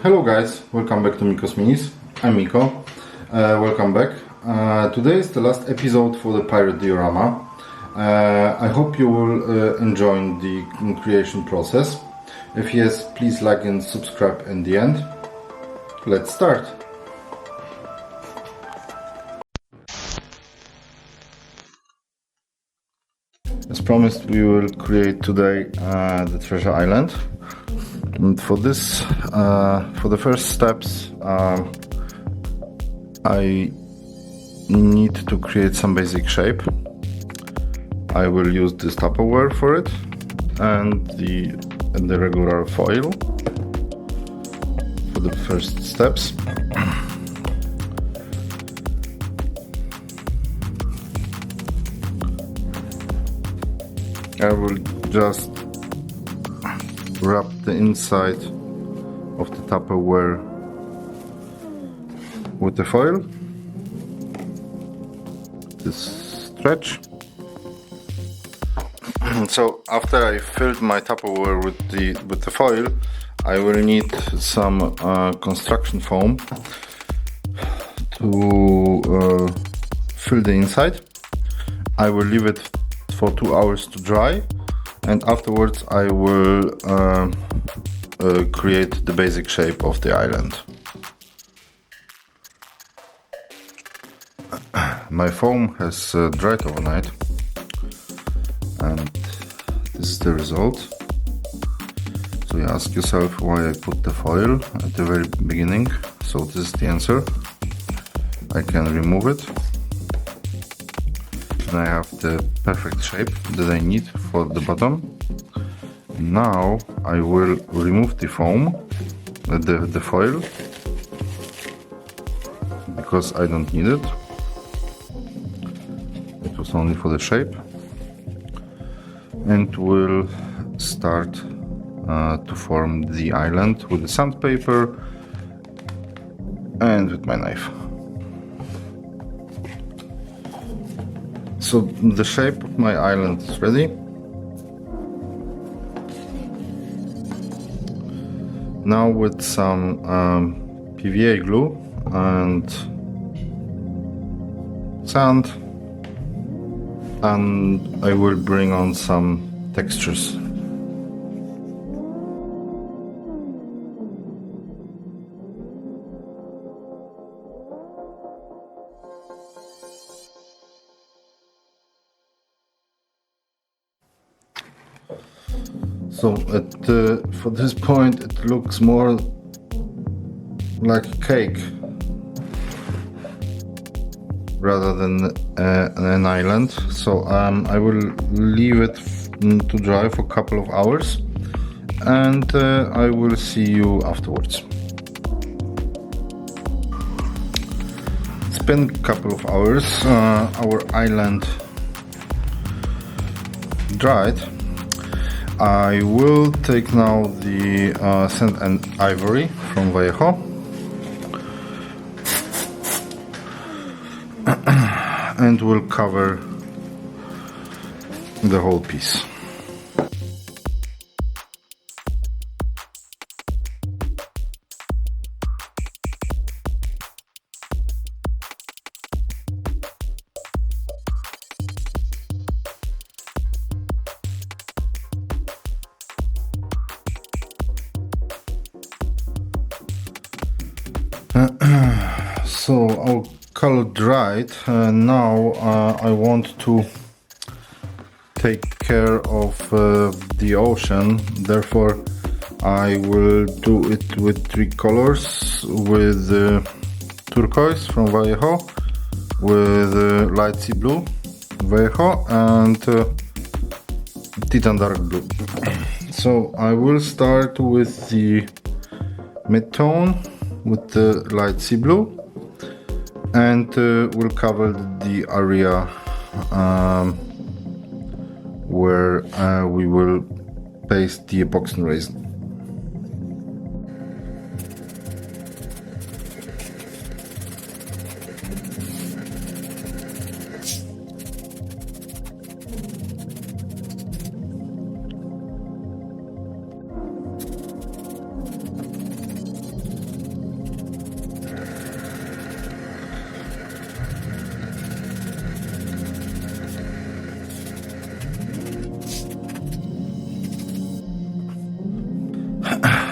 Hello guys, welcome back to Miko's Minis. I'm Miko. Welcome back. Today is the last episode for the pirate diorama. I hope you will enjoy the creation process. If yes, please like and subscribe in the end. Let's start. As promised, we will create today the treasure island. And for this, for the first steps, I need to create some basic shape. I will use this Tupperware for it and the regular foil for the first steps. I will just wrap the inside of the Tupperware with the foil, this stretch. So after I filled my Tupperware with the foil, I will need some construction foam to fill the inside. I will leave it for 2 hours to dry, and afterwards I will create the basic shape of the island. My foam has dried overnight, and this is the result. So you ask yourself why I put the foil at the very beginning. So this is the answer. I can remove it, and I have the perfect shape that I need for the bottom. Now I will remove the foam, the foil, because I don't need it. It was only for the shape, and will start to form the island with the sandpaper and with my knife. So the shape of my island is ready. Now with some PVA glue and sand, and I will bring on some textures. So for this point it looks more like a cake rather than an island. So I will leave it to dry for a couple of hours, and I will see you afterwards. It's been a couple of hours. Our island dried. I will take now the sand and ivory from Vallejo and will cover the whole piece. So our color dried. Now I want to take care of the ocean, therefore I will do it with 3 colors, with turquoise from Vallejo, with light sea blue Vallejo, and Titan dark blue. So I will start with the mid-tone with the light sea blue, and will cover the area where we will paste the epoxy resin.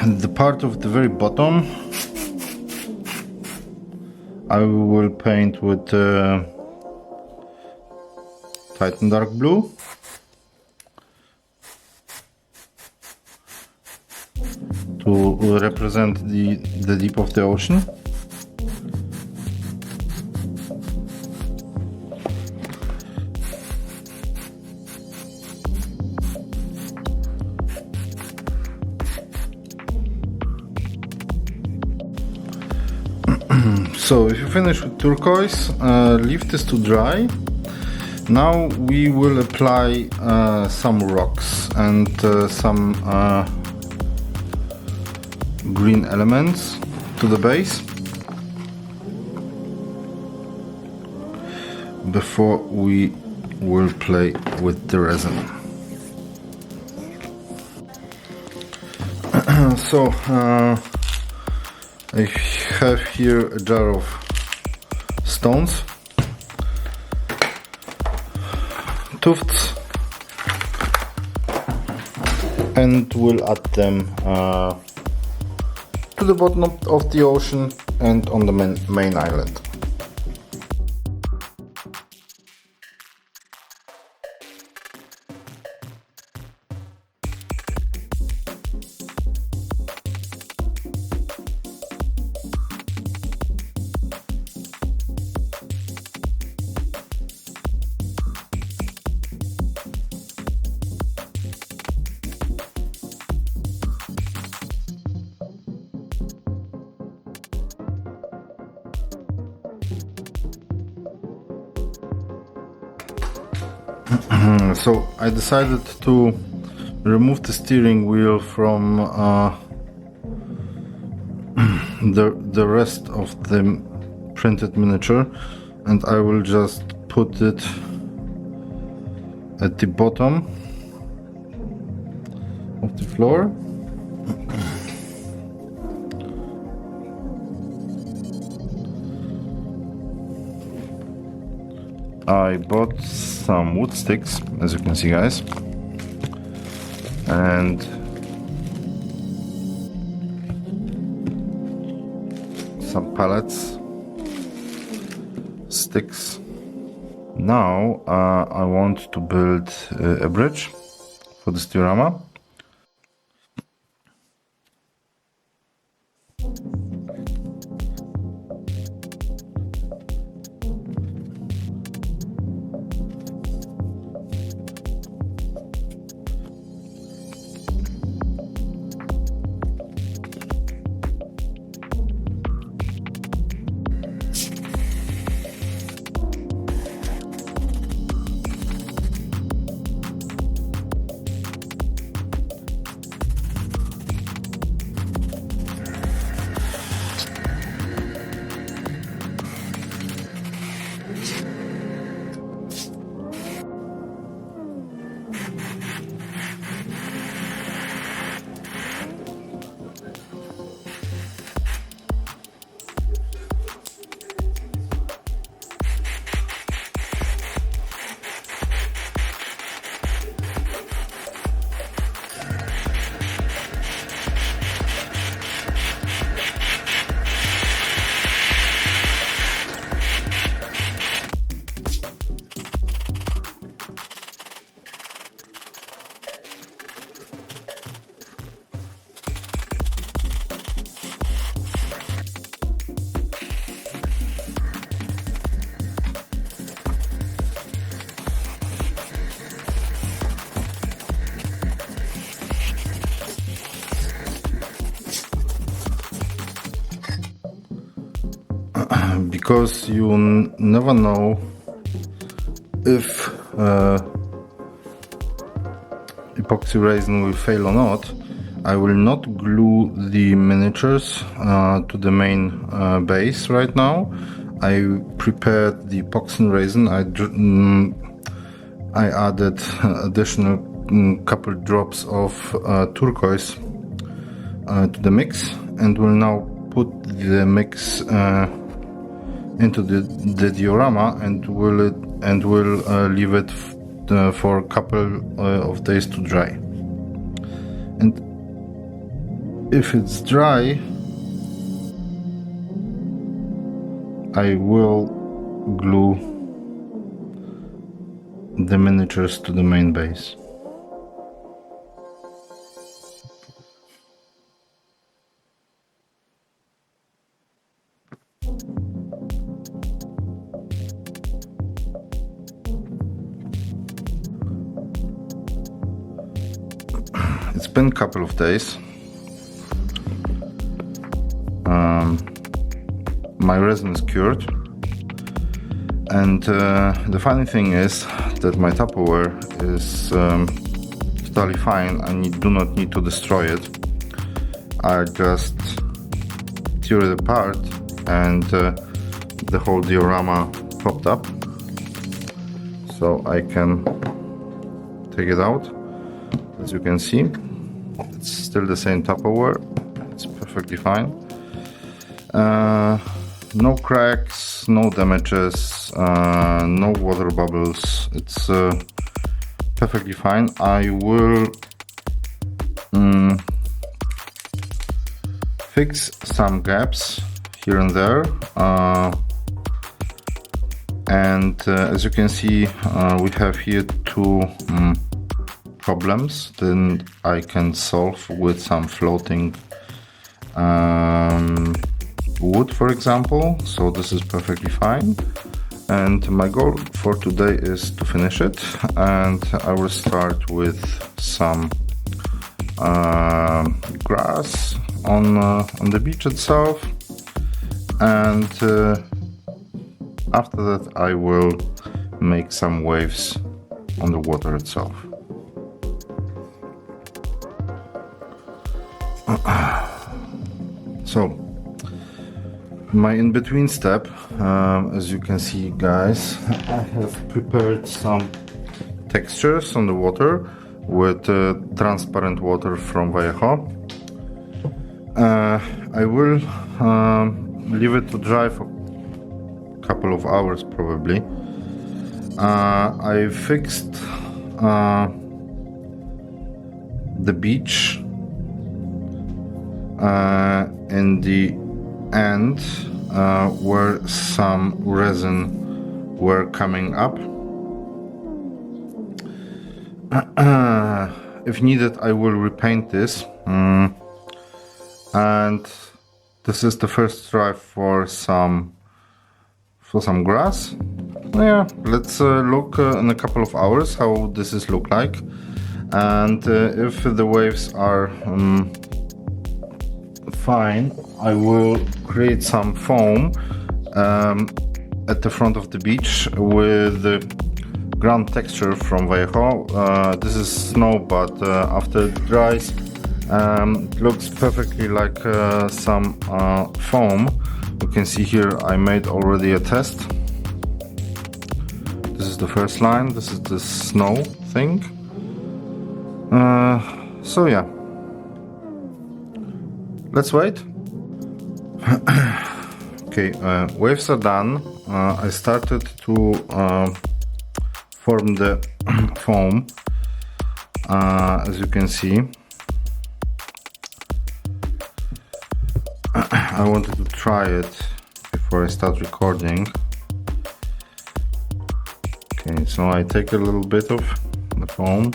the part of the very bottom I will paint with Titan dark blue. To represent the deep of the ocean. So if you finish with turquoise, leave this to dry. Now we will apply some rocks and some green elements to the base before we will play with the resin. So I have here a jar of stones, tufts, and we'll add them to the bottom of the ocean and on the main island. So I decided to remove the steering wheel from the rest of the printed miniature, and I will just put it at the bottom of the floor. I bought some wood sticks, as you can see, guys, and some pallets, sticks. Now I want to build a bridge for this diorama. Because you never know if epoxy resin will fail or not, I will not glue the miniatures to the main base right now. I prepared the epoxy resin. I added additional couple drops of turquoise to the mix, and will now put the mix into the diorama, and will leave it for a couple of days to dry. And if it's dry, I will glue the miniatures to the main base. It's been a couple of days. My resin is cured, and the funny thing is that my Tupperware is totally fine. I do not need to destroy it. I just tear it apart, and the whole diorama popped up, so I can take it out. As you can see, it's still the same Tupperware. It's perfectly fine. No cracks, no damages, no water bubbles. It's perfectly fine. I will fix some gaps here and there, and as you can see, we have here two problems that I can solve with some floating wood, for example. So this is perfectly fine, and my goal for today is to finish it, and I will start with some grass on the beach itself, and after that I will make some waves on the water itself. So my in-between step, as you can see, guys, I have prepared some textures on the water with transparent water from Ahoy. I will leave it to dry for a couple of hours probably. I fixed the beach in the end where some resin were coming up. If needed, I will repaint this, and this is the first try for some grass. Yeah, let's look in a couple of hours how this is look like, and if the waves are fine, I will create some foam at the front of the beach with the ground texture from Ahoy. This is snow, but after it dries, it looks perfectly like some foam. You can see here I made already a test. This is the first line, this is the snow thing. So yeah, let's wait. Okay, waves are done. I started to form the foam, as you can see. I wanted to try it before I start recording. Okay, so I take a little bit of the foam,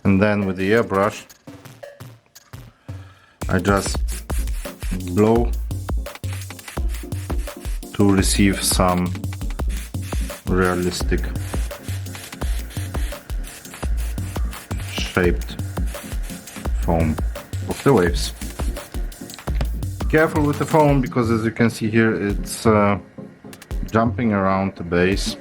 and then with the airbrush I just blow to receive some realistic shaped foam of the waves. Careful with the foam, because as you can see here, it's jumping around the base.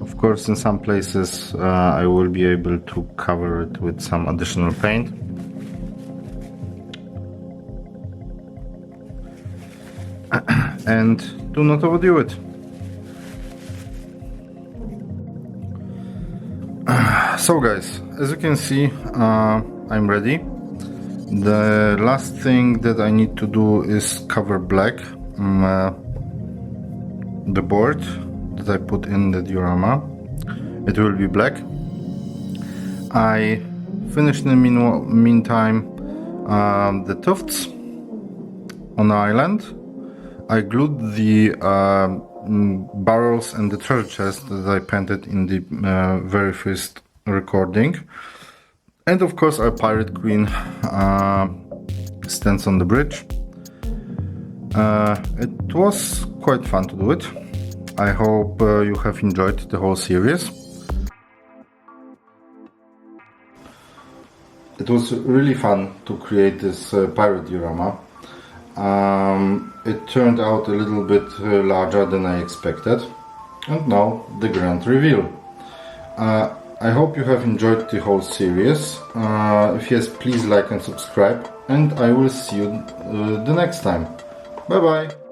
Of course, in some places I will be able to cover it with some additional paint. And do not overdo it. So guys, as you can see, I'm ready. The last thing that I need to do is cover black. the board that I put in the diorama. It will be black. I finished in the meantime the tufts on the island. I glued the barrels and the treasure chest that I painted in the very first recording. And of course our pirate queen stands on the bridge. It was quite fun to do it. I hope you have enjoyed the whole series. It was really fun to create this pirate diorama. It turned out a little bit larger than I expected. And now the grand reveal. I hope you have enjoyed the whole series. If yes, please like and subscribe, and I will see you the next time. Bye bye!